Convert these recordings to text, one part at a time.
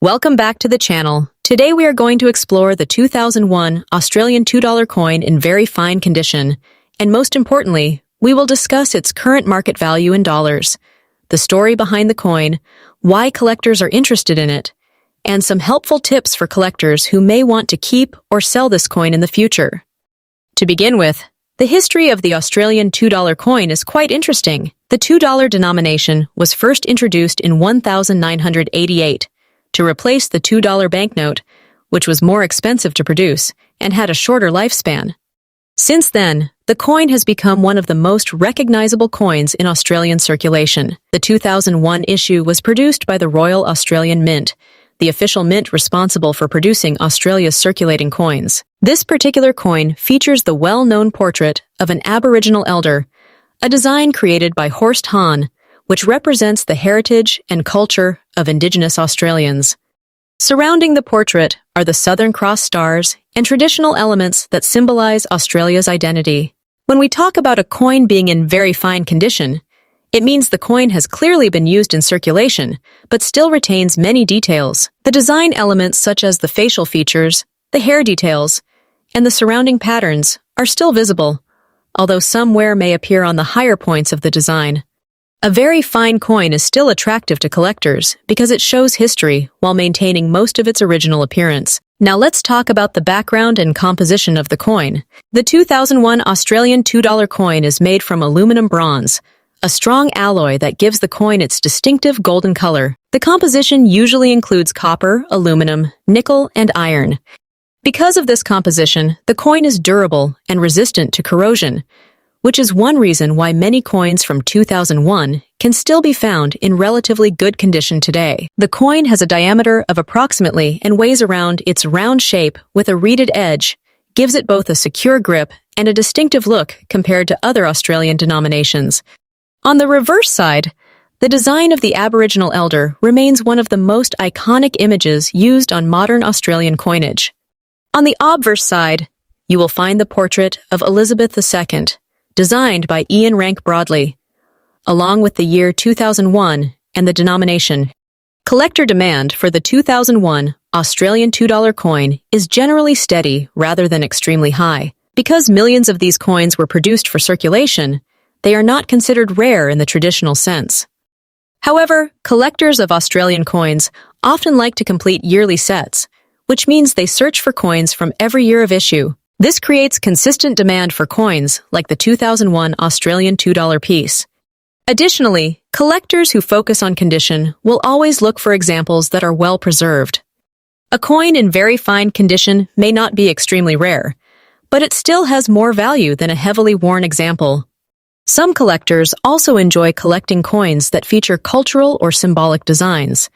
Welcome back to the channel. Today we are going to explore the 2001 Australian $2 coin in very fine condition, and most importantly, we will discuss its current market value in dollars, the story behind the coin, why collectors are interested in it, and some helpful tips for collectors who may want to keep or sell this coin in the future. To begin with, the history of the Australian $2 coin is quite interesting. The $2 denomination was first introduced in 1988 to replace the $2 banknote, which was more expensive to produce and had a shorter lifespan. Since then, the coin has become one of the most recognizable coins in Australian circulation. The 2001 issue was produced by the Royal Australian Mint, the official mint responsible for producing Australia's circulating coins. This particular coin features the well-known portrait of an Aboriginal elder, a design created by Horst Hahn, which represents the heritage and culture of Indigenous Australians. Surrounding the portrait are the Southern Cross stars and traditional elements that symbolize Australia's identity. When we talk about a coin being in very fine condition, it means the coin has clearly been used in circulation, but still retains many details. The design elements such as the facial features, the hair details, and the surrounding patterns are still visible, although some wear may appear on the higher points of the design. A very fine coin is still attractive to collectors because it shows history while maintaining most of its original appearance. Now let's talk about the background and composition of the coin. The 2001 Australian $2 coin is made from aluminum bronze, a strong alloy that gives the coin its distinctive golden color. The composition usually includes copper, aluminum, nickel, and iron. Because of this composition, the coin is durable and resistant to corrosion, which is one reason why many coins from 2001 can still be found in relatively good condition today. The coin has a diameter of approximately and weighs around its round shape with a reeded edge, gives it both a secure grip and a distinctive look compared to other Australian denominations. On the reverse side, the design of the Aboriginal elder remains one of the most iconic images used on modern Australian coinage. On the obverse side, you will find the portrait of Elizabeth II, designed by Ian Rank Broadley, along with the year 2001 and the denomination. Collector demand for the 2001 Australian $2 coin is generally steady rather than extremely high. Because millions of these coins were produced for circulation, they are not considered rare in the traditional sense. However, collectors of Australian coins often like to complete yearly sets, which means they search for coins from every year of issue. This creates consistent demand for coins like the 2001 Australian $2 piece. Additionally, collectors who focus on condition will always look for examples that are well preserved. A coin in very fine condition may not be extremely rare, but it still has more value than a heavily worn example. Some collectors also enjoy collecting coins that feature cultural or symbolic designs,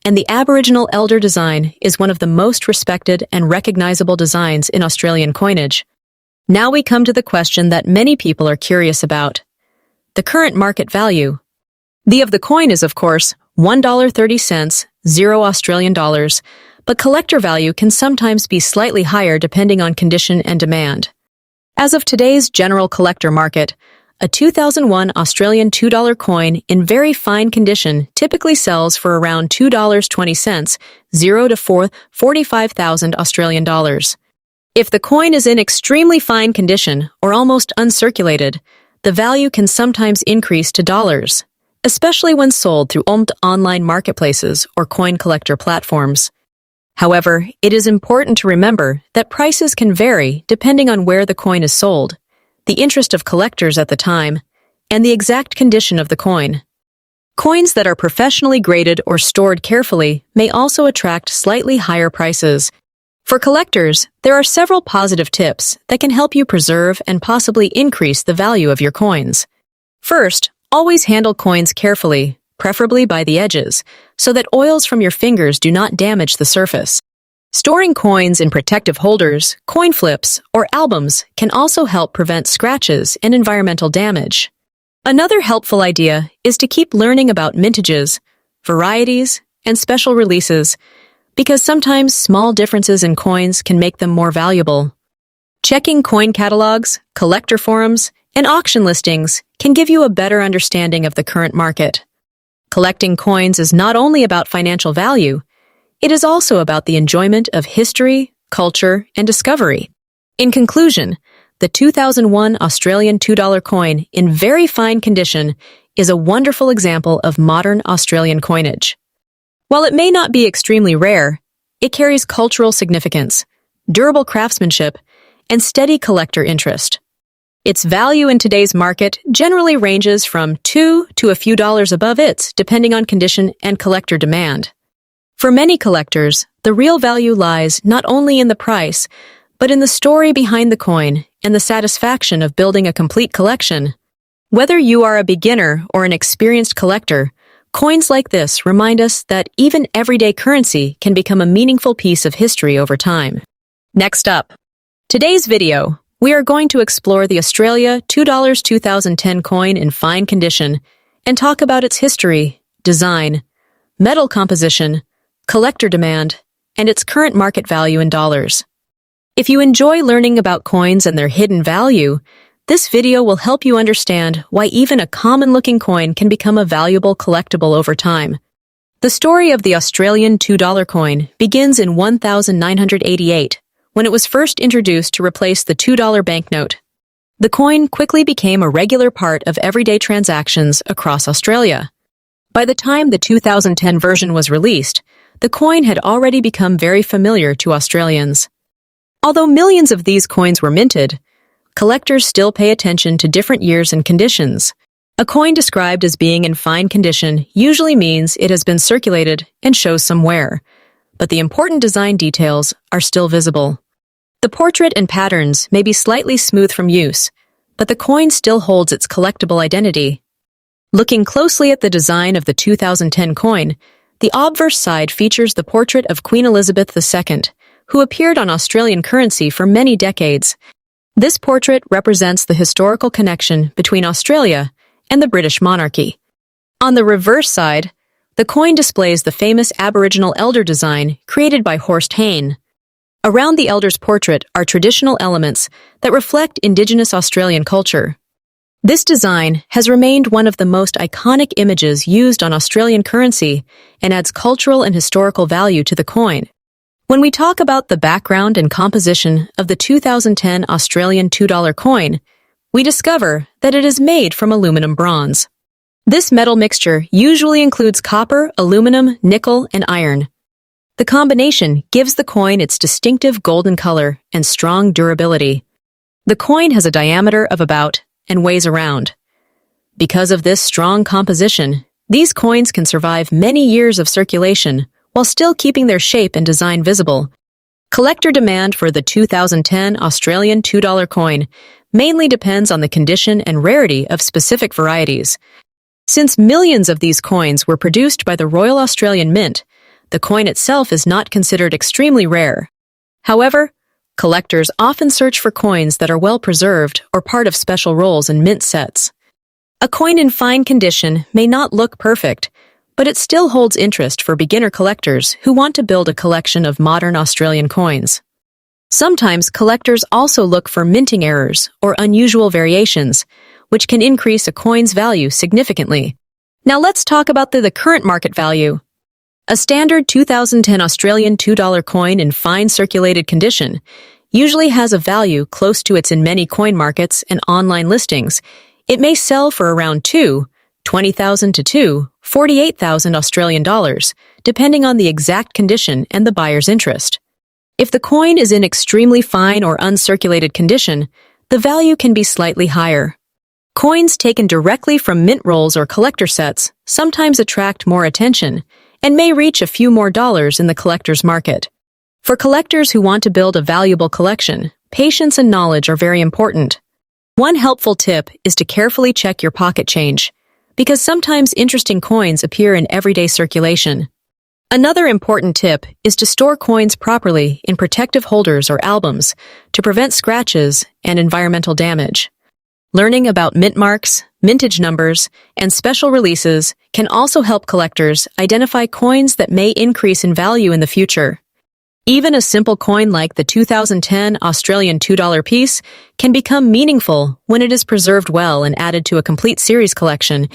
and the Aboriginal elder design is one of the most respected and recognizable designs in Australian coinage. Now we come to the question that many people are curious about: the current market value. The of the coin is, of course, $1.30, 0 Australian dollars, but collector value can sometimes be slightly higher depending on condition and demand. As of today's general collector market, a 2001 Australian $2 coin in very fine condition typically sells for around $2.20, 0 to 45,000 Australian dollars. If the coin is in extremely fine condition or almost uncirculated, the value can sometimes increase to dollars, especially when sold through online marketplaces or coin collector platforms. However, it is important to remember that prices can vary depending on where the coin is sold, the interest of collectors at the time, and the exact condition of the coin. Coins that are professionally graded or stored carefully may also attract slightly higher prices. For collectors, there are several positive tips that can help you preserve and possibly increase the value of your coins. First, always handle coins carefully, preferably by the edges, so that oils from your fingers do not damage the surface. Storing coins in protective holders, coin flips, or albums can also help prevent scratches and environmental damage. Another helpful idea is to keep learning about mintages, varieties, and special releases, because sometimes small differences in coins can make them more valuable. Checking coin catalogs, collector forums, and auction listings can give you a better understanding of the current market. Collecting coins is not only about financial value, it is also about the enjoyment of history, culture, and discovery. In conclusion, the 2001 Australian $2 coin in very fine condition is a wonderful example of modern Australian coinage. While it may not be extremely rare, it carries cultural significance, durable craftsmanship, and steady collector interest. Its value in today's market generally ranges from $2 to a few dollars above it, depending on condition and collector demand. For many collectors, the real value lies not only in the price, but in the story behind the coin and the satisfaction of building a complete collection. Whether you are a beginner or an experienced collector, coins like this remind us that even everyday currency can become a meaningful piece of history over time. Next up, today's video, we are going to explore the Australia $2 2010 coin in fine condition and talk about its history, design, metal composition, collector demand, and its current market value in dollars. If you enjoy learning about coins and their hidden value, this video will help you understand why even a common-looking coin can become a valuable collectible over time. The story of the Australian $2 coin begins in 1988, when it was first introduced to replace the $2 banknote. The coin quickly became a regular part of everyday transactions across Australia. By the time the 2010 version was released, the coin had already become very familiar to Australians. Although millions of these coins were minted, collectors still pay attention to different years and conditions. A coin described as being in fine condition usually means it has been circulated and shows some wear, but the important design details are still visible. The portrait and patterns may be slightly smooth from use, but the coin still holds its collectible identity. Looking closely at the design of the 2010 coin, the obverse side features the portrait of Queen Elizabeth II, who appeared on Australian currency for many decades. This portrait represents the historical connection between Australia and the British monarchy. On the reverse side, the coin displays the famous Aboriginal elder design created by Horst Hane. Around the elder's portrait are traditional elements that reflect Indigenous Australian culture. This design has remained one of the most iconic images used on Australian currency and adds cultural and historical value to the coin. When we talk about the background and composition of the 2010 Australian $2 coin, we discover that it is made from aluminum bronze. This metal mixture usually includes copper, aluminum, nickel, and iron. The combination gives the coin its distinctive golden color and strong durability. The coin has a diameter of about and weighs around. Because of this strong composition, these coins can survive many years of circulation while still keeping their shape and design visible. Collector demand for the 2010 Australian $2 coin mainly depends on the condition and rarity of specific varieties. Since millions of these coins were produced by the Royal Australian Mint, the coin itself is not considered extremely rare. However, collectors often search for coins that are well preserved or part of special rolls and mint sets. A coin in fine condition may not look perfect, but it still holds interest for beginner collectors who want to build a collection of modern Australian coins. Sometimes collectors also look for minting errors or unusual variations, which can increase a coin's value significantly. Now let's talk about the current market value. A standard 2010 Australian $2 coin in fine circulated condition usually has a value close to its in many coin markets and online listings. It may sell for around $20,000 to $48,000 Australian dollars, depending on the exact condition and the buyer's interest. If the coin is in extremely fine or uncirculated condition, the value can be slightly higher. Coins taken directly from mint rolls or collector sets sometimes attract more attention and may reach a few more dollars in the collector's market. For collectors who want to build a valuable collection, patience and knowledge are very important. One helpful tip is to carefully check your pocket change, because sometimes interesting coins appear in everyday circulation. Another important tip is to store coins properly in protective holders or albums to prevent scratches and environmental damage. Learning about mint marks, mintage numbers, and special releases can also help collectors identify coins that may increase in value in the future. Even a simple coin like the 2010 Australian $2 piece can become meaningful when it is preserved well and added to a complete series collection.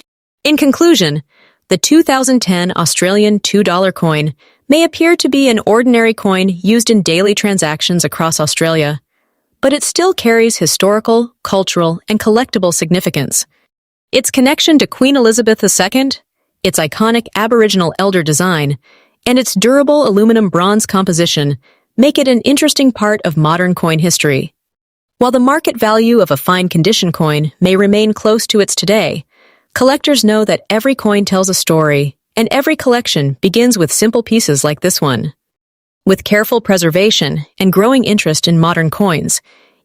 In conclusion, the 2010 Australian $2 coin may appear to be an ordinary coin used in daily transactions across Australia, but it still carries historical, cultural, and collectible significance. Its connection to Queen Elizabeth II, its iconic Aboriginal elder design, and its durable aluminum bronze composition make it an interesting part of modern coin history. While the market value of a fine condition coin may remain close to its today, collectors know that every coin tells a story, and every collection begins with simple pieces like this one. With careful preservation and growing interest in modern coins,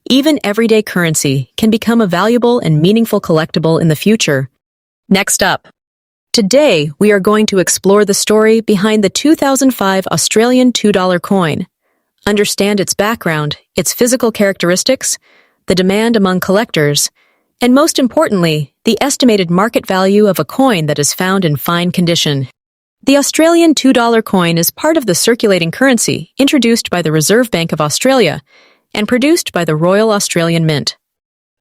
even everyday currency can become a valuable and meaningful collectible in the future. Next up. Today, we are going to explore the story behind the 2005 Australian $2 coin, understand its background, its physical characteristics, the demand among collectors, and most importantly, the estimated market value of a coin that is found in fine condition. The Australian $2 coin is part of the circulating currency introduced by the Reserve Bank of Australia and produced by the Royal Australian Mint.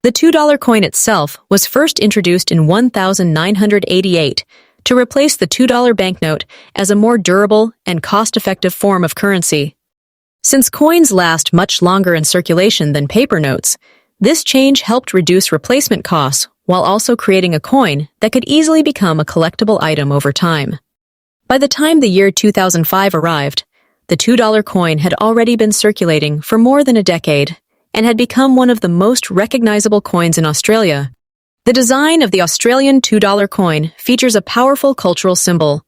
The $2 coin itself was first introduced in 1988 to replace the $2 banknote as a more durable and cost-effective form of currency. Since coins last much longer in circulation than paper notes, this change helped reduce replacement costs while also creating a coin that could easily become a collectible item over time. By the time the year 2005 arrived, the $2 coin had already been circulating for more than a decade and had become one of the most recognizable coins in Australia. The design of the Australian $2 coin features a powerful cultural symbol.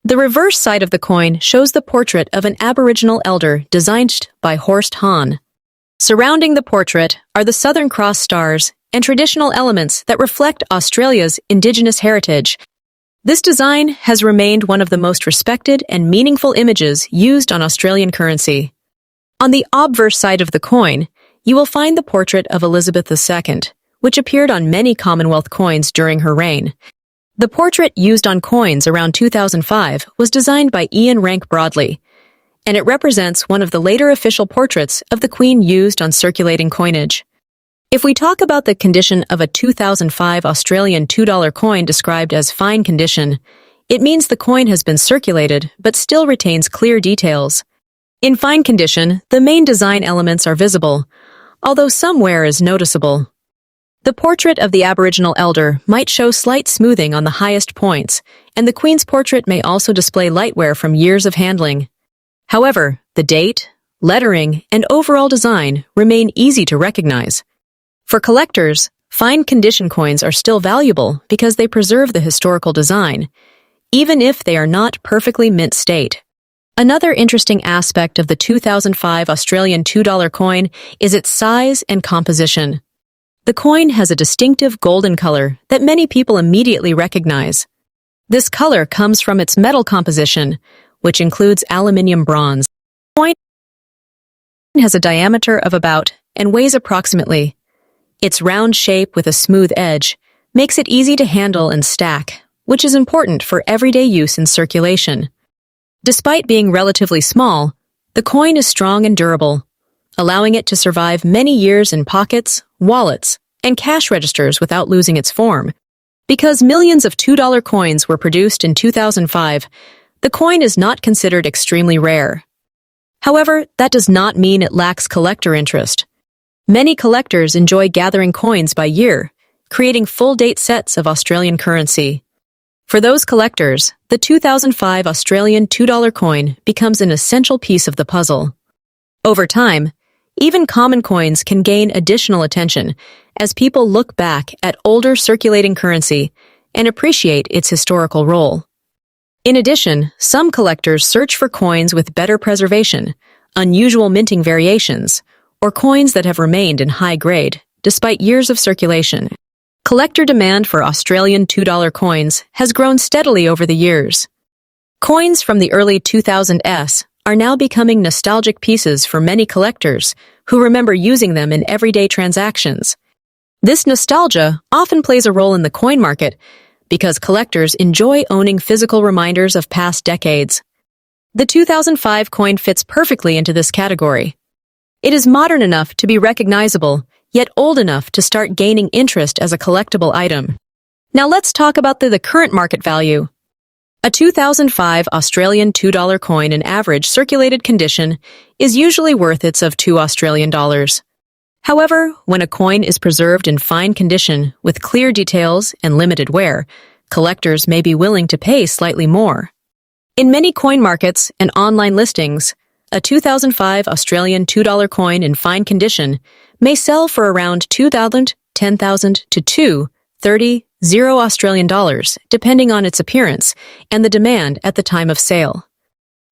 The reverse side of the coin shows the portrait of an Aboriginal elder designed by Horst Hahn. Surrounding the portrait are the Southern Cross stars and traditional elements that reflect Australia's Indigenous heritage. This design has remained one of the most respected and meaningful images used on Australian currency. On the obverse side of the coin, you will find the portrait of Elizabeth II, which appeared on many Commonwealth coins during her reign. The portrait used on coins around 2005 was designed by Ian Rank Broadley, and it represents one of the later official portraits of the Queen used on circulating coinage. If we talk about the condition of a 2005 Australian $2 coin described as fine condition, it means the coin has been circulated but still retains clear details. In fine condition, the main design elements are visible, although some wear is noticeable. The portrait of the Aboriginal elder might show slight smoothing on the highest points, and the Queen's portrait may also display light wear from years of handling. However, the date, lettering, and overall design remain easy to recognize. For collectors, fine condition coins are still valuable because they preserve the historical design, even if they are not perfectly mint state. Another interesting aspect of the 2005 Australian $2 coin is its size and composition. The coin has a distinctive golden color that many people immediately recognize. This color comes from its metal composition, which includes aluminium bronze. The coin has a diameter of about and weighs approximately. Its round shape with a smooth edge makes it easy to handle and stack, which is important for everyday use in circulation. Despite being relatively small, the coin is strong and durable, allowing it to survive many years in pockets, wallets, and cash registers without losing its form. Because millions of $2 coins were produced in 2005, the coin is not considered extremely rare. However, that does not mean it lacks collector interest. Many collectors enjoy gathering coins by year, creating full-date sets of Australian currency. For those collectors, the 2005 Australian $2 coin becomes an essential piece of the puzzle. Over time, even common coins can gain additional attention as people look back at older circulating currency and appreciate its historical role. In addition, some collectors search for coins with better preservation, unusual minting variations, or coins that have remained in high grade, despite years of circulation. Collector demand for Australian $2 coins has grown steadily over the years. Coins from the early 2000s are now becoming nostalgic pieces for many collectors who remember using them in everyday transactions. This nostalgia often plays a role in the coin market because collectors enjoy owning physical reminders of past decades. The 2005 coin fits perfectly into this category. It is modern enough to be recognizable, yet old enough to start gaining interest as a collectible item. Now let's talk about the current market value. A 2005 Australian $2 coin in average circulated condition is usually worth its of $2 Australian. However, when a coin is preserved in fine condition with clear details and limited wear, collectors may be willing to pay slightly more. In many coin markets and online listings, a 2005 Australian $2 coin in fine condition may sell for around $2,000, $10,000 to $230 Australian dollars, depending on its appearance and the demand at the time of sale.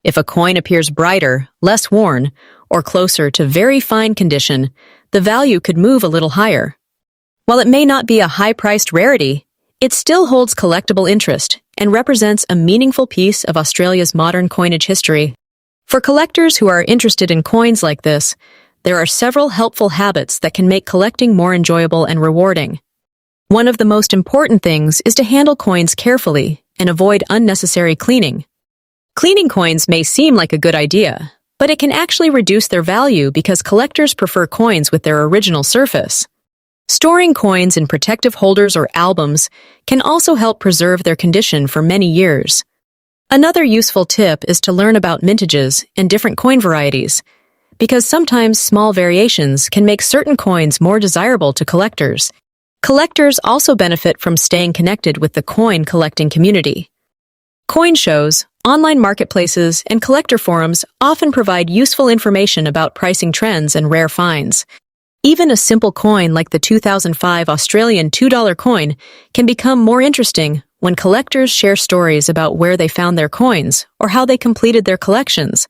If a coin appears brighter, less worn, or closer to very fine condition, the value could move a little higher. While it may not be a high-priced rarity, it still holds collectible interest and represents a meaningful piece of Australia's modern coinage history. For collectors who are interested in coins like this, there are several helpful habits that can make collecting more enjoyable and rewarding. One of the most important things is to handle coins carefully and avoid unnecessary cleaning. Cleaning coins may seem like a good idea, but it can actually reduce their value because collectors prefer coins with their original surface. Storing coins in protective holders or albums can also help preserve their condition for many years. Another useful tip is to learn about mintages and different coin varieties, because sometimes small variations can make certain coins more desirable to collectors. Collectors also benefit from staying connected with the coin collecting community. Coin shows, online marketplaces, and collector forums often provide useful information about pricing trends and rare finds. Even a simple coin like the 2005 Australian $2 coin can become more interesting when collectors share stories about where they found their coins or how they completed their collections.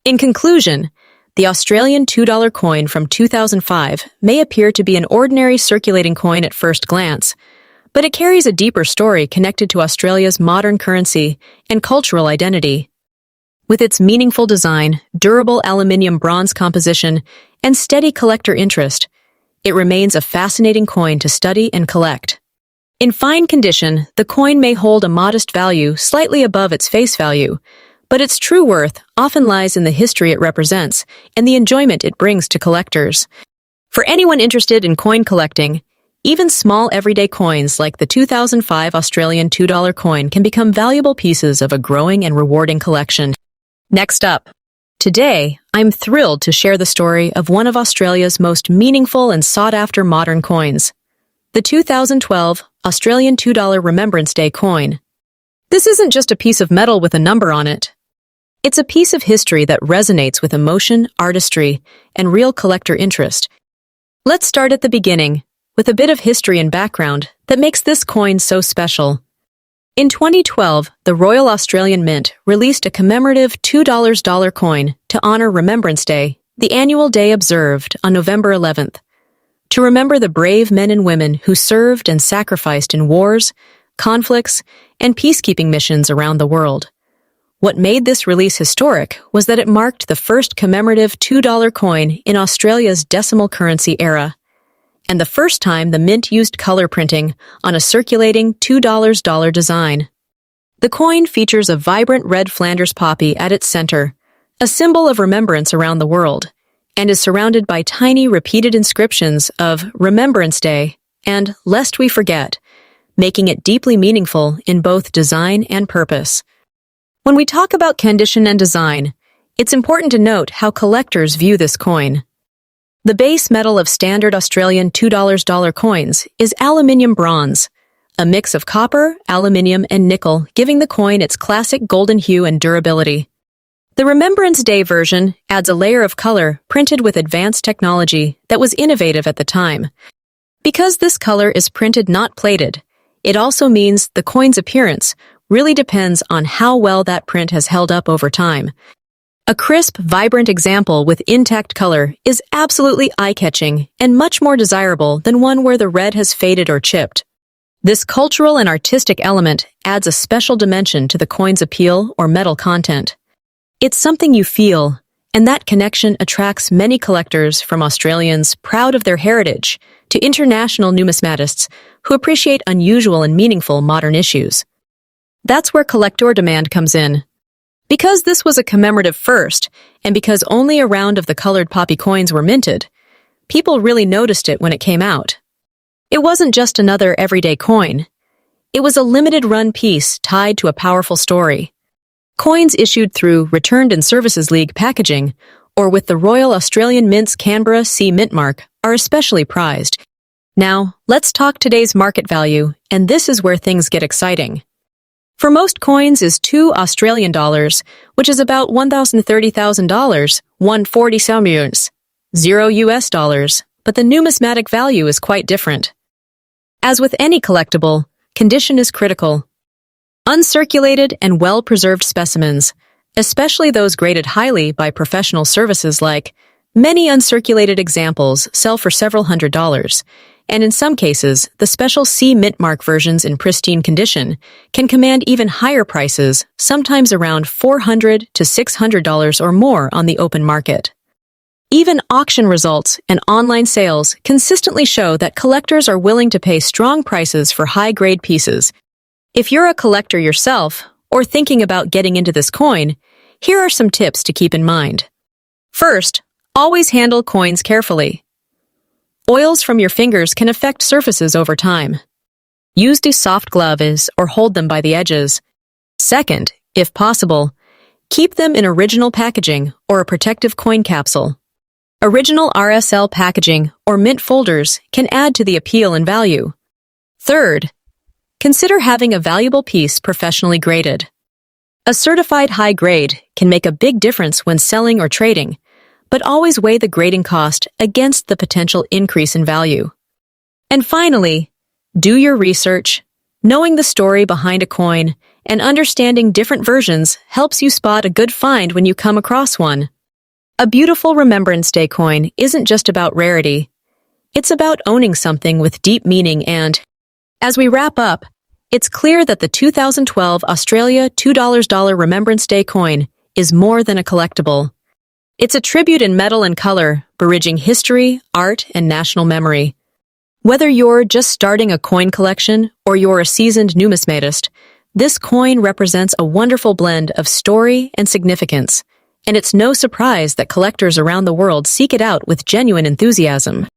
In conclusion, the Australian $2 coin from 2005 may appear to be an ordinary circulating coin at first glance, but it carries a deeper story connected to Australia's modern currency and cultural identity. With its meaningful design, durable aluminium-bronze composition, and steady collector interest, it remains a fascinating coin to study and collect. In fine condition, the coin may hold a modest value slightly above its face value, but its true worth often lies in the history it represents and the enjoyment it brings to collectors. For anyone interested in coin collecting, even small everyday coins like the 2005 Australian $2 coin can become valuable pieces of a growing and rewarding collection. Next up, today, I'm thrilled to share the story of one of Australia's most meaningful and sought-after modern coins, the 2012 Australian $2 Remembrance Day coin. This isn't just a piece of metal with a number on it. It's a piece of history that resonates with emotion, artistry, and real collector interest. Let's start at the beginning, with a bit of history and background that makes this coin so special. In 2012, the Royal Australian Mint released a commemorative $2 coin to honor Remembrance Day, the annual day observed on November 11th, to remember the brave men and women who served and sacrificed in wars, conflicts, and peacekeeping missions around the world. What made this release historic was that it marked the first commemorative $2 coin in Australia's decimal currency era, and the first time the Mint used color printing on a circulating $2 design. The coin features a vibrant red Flanders poppy at its center, a symbol of remembrance around the world, and is surrounded by tiny repeated inscriptions of Remembrance Day and Lest We Forget, making it deeply meaningful in both design and purpose. When we talk about condition and design, it's important to note how collectors view this coin. The base metal of standard Australian $2 coins is aluminium bronze, a mix of copper, aluminium, and nickel, giving the coin its classic golden hue and durability. The Remembrance Day version adds a layer of color printed with advanced technology that was innovative at the time. Because this color is printed, not plated, it also means the coin's appearance really depends on how well that print has held up over time. A crisp, vibrant example with intact color is absolutely eye-catching and much more desirable than one where the red has faded or chipped. This cultural and artistic element adds a special dimension to the coin's appeal or metal content. It's something you feel, and that connection attracts many collectors, from Australians proud of their heritage to international numismatists who appreciate unusual and meaningful modern issues. That's where collector demand comes in. Because this was a commemorative first, and because only a round of the colored poppy coins were minted, people really noticed it when it came out. It wasn't just another everyday coin. It was a limited-run piece tied to a powerful story. Coins issued through Returned and Services League packaging or with the Royal Australian Mint's Canberra C Mint mark are especially prized. Now, let's talk today's market value, and this is where things get exciting. For most coins is 2 Australian dollars, which is about $1,030,000, 140 cents, 0 US dollars, but the numismatic value is quite different. As with any collectible, condition is critical. Uncirculated and well-preserved specimens, especially those graded highly by professional services like many uncirculated examples sell for several $100s, and in some cases, the special C Mint mark versions in pristine condition can command even higher prices, sometimes around $400 to $600 or more on the open market. Even auction results and online sales consistently show that collectors are willing to pay strong prices for high-grade pieces. If you're a collector yourself, or thinking about getting into this coin, here are some tips to keep in mind. First, always handle coins carefully. Oils from your fingers can affect surfaces over time. Use soft gloves or hold them by the edges. Second, if possible, keep them in original packaging or a protective coin capsule. Original RSL packaging or mint folders can add to the appeal and value. Third, consider having a valuable piece professionally graded. A certified high grade can make a big difference when selling or trading, but always weigh the grading cost against the potential increase in value. And finally, do your research. Knowing the story behind a coin and understanding different versions helps you spot a good find when you come across one. A beautiful Remembrance Day coin isn't just about rarity. It's about owning something with deep meaning and, as we wrap up, it's clear that the 2012 Australia $2 Remembrance Day coin is more than a collectible. It's a tribute in metal and color, bridging history, art, and national memory. Whether you're just starting a coin collection or you're a seasoned numismatist, this coin represents a wonderful blend of story and significance, and it's no surprise that collectors around the world seek it out with genuine enthusiasm.